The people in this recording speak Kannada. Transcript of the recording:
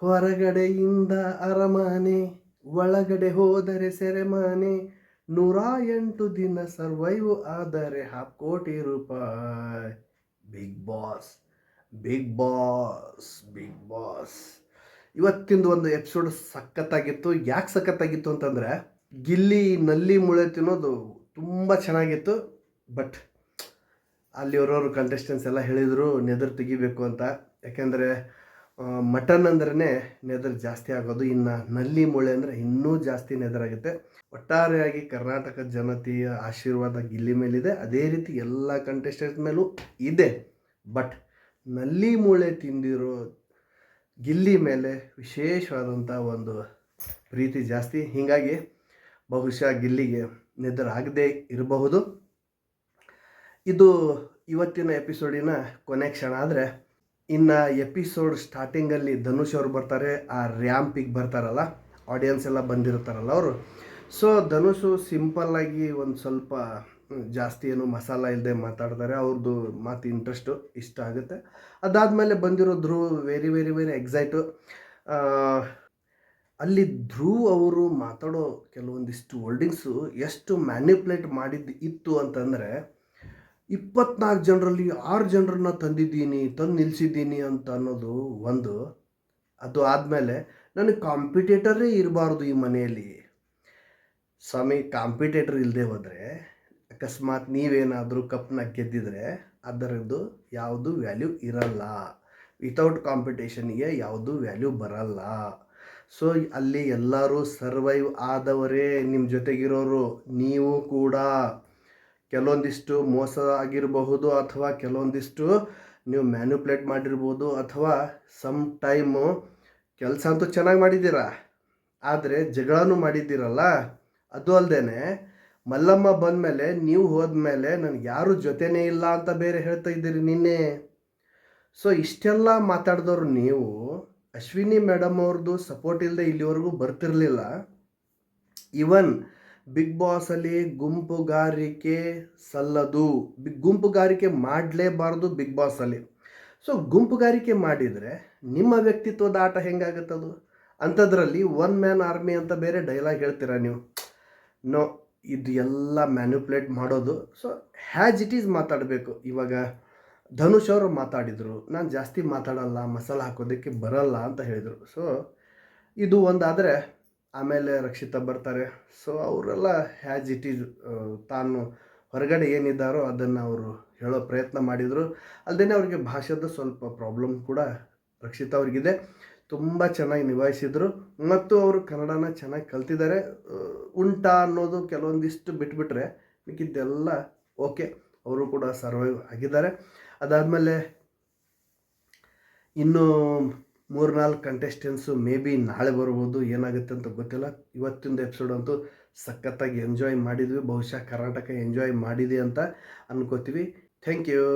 ಹೊರಗಡೆಯಿಂದ ಅರಮನೆ, ಒಳಗಡೆ ಹೋದರೆ ಸೆರೆಮನೆ, 108 ದಿನ ಸರ್ವೈವ್ ಆದರೆ 5,00,00,000 ರೂಪಾಯಿ. Bigg Boss, Bigg Boss, Bigg Boss. ಇವತ್ತಿಂದು ಒಂದು ಎಪಿಸೋಡ್ ಸಖತ್ತಾಗಿತ್ತು. ಯಾಕೆ ಸಖತ್ತಾಗಿತ್ತು ಅಂತಂದರೆ, ಗಿಲ್ಲಿ ನಲ್ಲಿ ಮುಳೆ ತಿನ್ನೋದು ತುಂಬ ಚೆನ್ನಾಗಿತ್ತು. ಬಟ್ ಅಲ್ಲಿರೋರು ಕಂಟೆಸ್ಟೆನ್ಸ್ ಎಲ್ಲ ಹೇಳಿದರು ನೆದರ್ ತೆಗಿಬೇಕು ಅಂತ. ಯಾಕೆಂದರೆ ಮಟನ್ ಅಂದ್ರೇ ನೆದರ್ ಜಾಸ್ತಿ ಆಗೋದು, ಇನ್ನು ನಲ್ಲಿ ಮೂಳೆ ಅಂದರೆ ಇನ್ನೂ ಜಾಸ್ತಿ ನೆದರಾಗುತ್ತೆ. ಒಟ್ಟಾರೆಯಾಗಿ ಕರ್ನಾಟಕ ಜನತೆಯ ಆಶೀರ್ವಾದ ಗಿಲ್ಲಿ ಮೇಲಿದೆ, ಅದೇ ರೀತಿ ಎಲ್ಲ ಕಂಟೆಸ್ಟೆಂಟ್ ಮೇಲೂ ಇದೆ. ಬಟ್ ನಲ್ಲಿ ಮೂಳೆ ತಿಂದಿರೋ ಗಿಲ್ಲಿ ಮೇಲೆ ವಿಶೇಷವಾದಂಥ ಒಂದು ಪ್ರೀತಿ ಜಾಸ್ತಿ. ಹೀಗಾಗಿ ಬಹುಶಃ ಗಿಲ್ಲಿಗೆ ನೆದರ್ ಆಗದೇ ಇರಬಹುದು. ಇದು ಇವತ್ತಿನ ಎಪಿಸೋಡಿನ ಕೊನೆ ಕ್ಷಣ. ಆದರೆ ಇನ್ನು ಎಪಿಸೋಡ್ ಸ್ಟಾರ್ಟಿಂಗಲ್ಲಿ ಧನುಷ್ ಅವರು ಬರ್ತಾರೆ, ಆ ರ್ಯಾಂಪಿಗೆ ಬರ್ತಾರಲ್ಲ, ಆಡಿಯನ್ಸ್ ಎಲ್ಲ ಬಂದಿರ್ತಾರಲ್ಲ ಅವರು. ಸೊ ಧನುಷು ಸಿಂಪಲ್ಲಾಗಿ ಒಂದು ಸ್ವಲ್ಪ ಜಾಸ್ತಿ ಏನು ಮಸಾಲ ಇಲ್ಲದೆ ಮಾತಾಡ್ತಾರೆ. ಅವ್ರದ್ದು ಮಾತು ಇಂಟ್ರೆಸ್ಟು ಇಷ್ಟ ಆಗುತ್ತೆ. ಅದಾದಮೇಲೆ ಬಂದಿರೋ ಧ್ರುವ್ ವೆರಿ ವೆರಿ ವೆರಿ ಎಕ್ಸೈಟು. ಅಲ್ಲಿ ಧ್ರುವ್ ಅವರು ಮಾತಾಡೋ ಕೆಲವೊಂದಿಷ್ಟು ವರ್ಡಿಂಗ್ಸು ಎಷ್ಟು ಮ್ಯಾನ್ಯುಪ್ಯುಲೇಟ್ ಮಾಡಿದ್ದು ಇತ್ತು ಅಂತಂದರೆ, 24 ಜನರಲ್ಲಿ 6 ಜನರನ್ನ ತಂದು ನಿಲ್ಲಿಸಿದ್ದೀನಿ ಅಂತ ಅನ್ನೋದು ಒಂದು. ಅದು ಆದಮೇಲೆ ನನಗೆ ಕಾಂಪಿಟೇಟರೇ ಇರಬಾರ್ದು ಈ ಮನೆಯಲ್ಲಿ. ಸ್ವಾಮಿ, ಕಾಂಪಿಟೇಟರ್ ಇಲ್ಲದೆ ಹೋದರೆ ಅಕಸ್ಮಾತ್ ನೀವೇನಾದರೂ ಕಪ್ನ ಗೆದ್ದಿದ್ರೆ ಅದರದ್ದು ಯಾವುದು ವ್ಯಾಲ್ಯೂ ಇರಲ್ಲ. ವಿತೌಟ್ ಕಾಂಪಿಟೇಷನ್ಗೆ ಯಾವುದು ವ್ಯಾಲ್ಯೂ ಬರಲ್ಲ. ಸೊ ಅಲ್ಲಿ ಎಲ್ಲರೂ ಸರ್ವೈವ್ ಆದವರೇ ನಿಮ್ಮ ಜೊತೆಗಿರೋರು. ನೀವು ಕೂಡ ಕೆಲವೊಂದಿಷ್ಟು ಮೋಸ ಆಗಿರಬಹುದು, ಅಥವಾ ಕೆಲವೊಂದಿಷ್ಟು ನೀವು ಮ್ಯಾನ್ಯುಪ್ಯುಲೇಟ್ ಮಾಡಿರ್ಬೋದು, ಅಥವಾ ಸಮ್ ಟೈಮು ಕೆಲಸ ಅಂತೂ ಚೆನ್ನಾಗಿ ಮಾಡಿದ್ದೀರಾ, ಆದರೆ ಜಗಳನೂ ಮಾಡಿದ್ದೀರಲ್ಲ. ಅದು ಅಲ್ಲದೆ ಮಲ್ಲಮ್ಮ ಬಂದಮೇಲೆ, ನೀವು ಹೋದ್ಮೇಲೆ ನನಗೆ ಯಾರೂ ಜೊತೆನೇ ಇಲ್ಲ ಅಂತ ಬೇರೆ ಹೇಳ್ತಾ ಇದ್ದೀರಿ ನಿನ್ನೆ. ಸೊ ಇಷ್ಟೆಲ್ಲ ಮಾತಾಡಿದವರು ನೀವು. ಅಶ್ವಿನಿ ಮೇಡಮ್ ಅವ್ರದ್ದು ಸಪೋರ್ಟ್ ಇಲ್ಲದೆ ಇಲ್ಲಿವರೆಗೂ ಬರ್ತಿರಲಿಲ್ಲ. ಇವನ್ ಬಿಗ್ ಬಾಸಲ್ಲಿ ಗುಂಪುಗಾರಿಕೆ ಸಲ್ಲದು, ಗುಂಪುಗಾರಿಕೆ ಮಾಡಲೇಬಾರ್ದು ಬಿಗ್ ಬಾಸಲ್ಲಿ. ಸೊ ಗುಂಪುಗಾರಿಕೆ ಮಾಡಿದರೆ ನಿಮ್ಮ ವ್ಯಕ್ತಿತ್ವದ ಆಟ ಹೆಂಗಾಗುತ್ತದು? ಅಂಥದ್ರಲ್ಲಿ 1 ಮ್ಯಾನ್ ಆರ್ಮಿ ಅಂತ ಬೇರೆ ಡೈಲಾಗ್ ಹೇಳ್ತೀರಾ ನೀವು. ನೋ, ಇದು ಎಲ್ಲ ಮ್ಯಾನ್ಯುಪ್ಯುಲೇಟ್ ಮಾಡೋದು. ಸೊ ಹ್ಯಾಸ್ ಇಟ್ ಈಸ್ ಮಾತಾಡಬೇಕು. ಇವಾಗ ಧನುಷ್ ಅವರು ಮಾತಾಡಿದರು, ನಾನು ಜಾಸ್ತಿ ಮಾತಾಡಲ್ಲ, ಮಸಾಲ ಹಾಕೋದಕ್ಕೆ ಬರಲ್ಲ ಅಂತ ಹೇಳಿದರು. ಸೊ ಇದು ಒಂದಾದರೆ ಆಮೇಲೆ ರಕ್ಷಿತಾ ಬರ್ತಾರೆ. ಸೊ ಅವರೆಲ್ಲ ಹ್ಯಾಸ್ ಇಟ್ ಈಸ್ ತಾನು ಹೊರಗಡೆ ಏನಿದ್ದಾರೋ ಅದನ್ನು ಅವರು ಹೇಳೋ ಪ್ರಯತ್ನ ಮಾಡಿದರು. ಅಲ್ಲದೆ ಅವರಿಗೆ ಭಾಷೆದು ಸ್ವಲ್ಪ ಪ್ರಾಬ್ಲಮ್ ಕೂಡ ರಕ್ಷಿತಾ ಅವ್ರಿಗಿದೆ. ತುಂಬ ಚೆನ್ನಾಗಿ ನಿಭಾಯಿಸಿದರು ಮತ್ತು ಅವರು ಕನ್ನಡನ ಚೆನ್ನಾಗಿ ಕಲ್ತಿದ್ದಾರೆ. ಉಂಟಾ ಅನ್ನೋದು ಕೆಲವೊಂದಿಷ್ಟು ಬಿಟ್ಬಿಟ್ರೆ ಮಿಕ್ಕಿದ್ದೆಲ್ಲ ಓಕೆ, ಅವರು ಕೂಡ ಸರ್ವೈವ್ ಆಗಿದ್ದಾರೆ. ಅದಾದಮೇಲೆ ಇನ್ನೂ 3-4 ಕಂಟೆಸ್ಟೆನ್ಸು ಮೇ ಬಿ ನಾಳೆ ಬರ್ಬೋದು. ಏನಾಗುತ್ತೆ ಅಂತ ಗೊತ್ತಿಲ್ಲ. ಇವತ್ತಿಂದು ಎಪಿಸೋಡ್ ಅಂತೂ ಸಖತ್ತಾಗಿ ಎಂಜಾಯ್ ಮಾಡಿದ್ವಿ. ಬಹುಶಃ ಕರ್ನಾಟಕ ಎಂಜಾಯ್ ಮಾಡಿದೆ ಅಂತ ಅನ್ಕೋತೀವಿ. Thank you.